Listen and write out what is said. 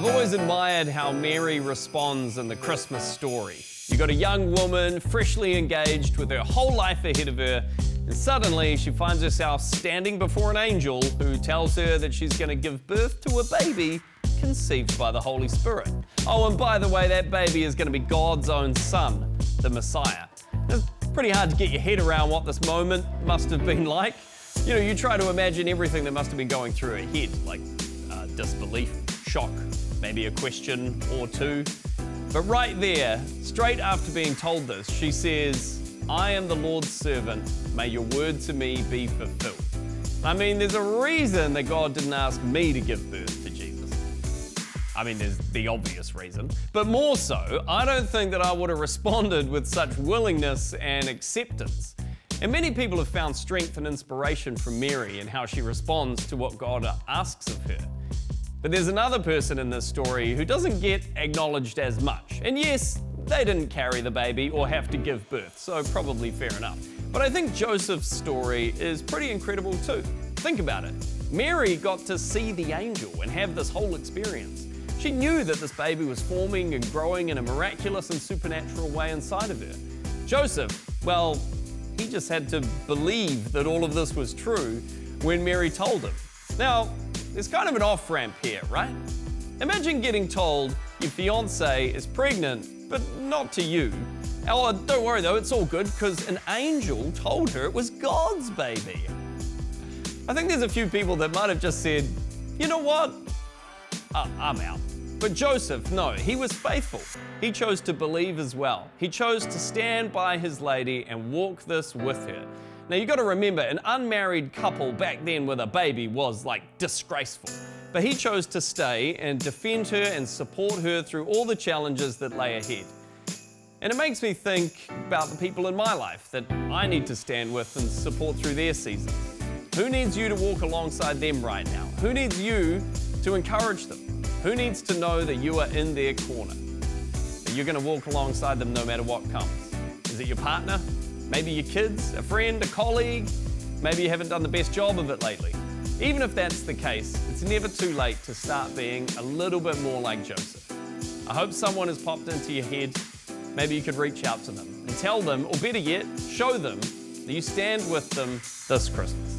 I've always admired how Mary responds in the Christmas story. You got a young woman, freshly engaged, with her whole life ahead of her, and suddenly she finds herself standing before an angel who tells her that she's going to give birth to a baby conceived by the Holy Spirit. Oh, and by the way, that baby is going to be God's own son, the Messiah. It's pretty hard to get your head around what this moment must have been like. You know, you try to imagine everything that must have been going through her head, like disbelief, shock, maybe a question or two. But right there, straight after being told this, she says, "I am the Lord's servant, may your word to me be fulfilled." I mean, there's a reason that God didn't ask me to give birth to Jesus. I mean, there's the obvious reason, but more so, I don't think that I would have responded with such willingness and acceptance. And many people have found strength and inspiration from Mary and how she responds to what God asks of her. But there's another person in this story who doesn't get acknowledged as much. And yes, they didn't carry the baby or have to give birth, so probably fair enough. But I think Joseph's story is pretty incredible too. Think about it. Mary got to see the angel and have this whole experience. She knew that this baby was forming and growing in a miraculous and supernatural way inside of her. Joseph, well, he just had to believe that all of this was true when Mary told him. Now, there's kind of an off-ramp here, right? Imagine getting told your fiance is pregnant, but not to you. Oh, don't worry though, it's all good because an angel told her it was God's baby. I think there's a few people that might have just said, you know what? I'm out. But Joseph, no, he was faithful. He chose to believe as well. He chose to stand by his lady and walk this with her. Now you got to remember, an unmarried couple back then with a baby was like disgraceful. But he chose to stay and defend her and support her through all the challenges that lay ahead. And it makes me think about the people in my life that I need to stand with and support through their seasons. Who needs you to walk alongside them right now? Who needs you to encourage them? Who needs to know that you are in their corner? That you're going to walk alongside them no matter what comes? Is it your partner? Maybe your kids, a friend, a colleague? Maybe you haven't done the best job of it lately. Even if that's the case, it's never too late to start being a little bit more like Joseph. I hope someone has popped into your head. Maybe you could reach out to them and tell them, or better yet, show them that you stand with them this Christmas.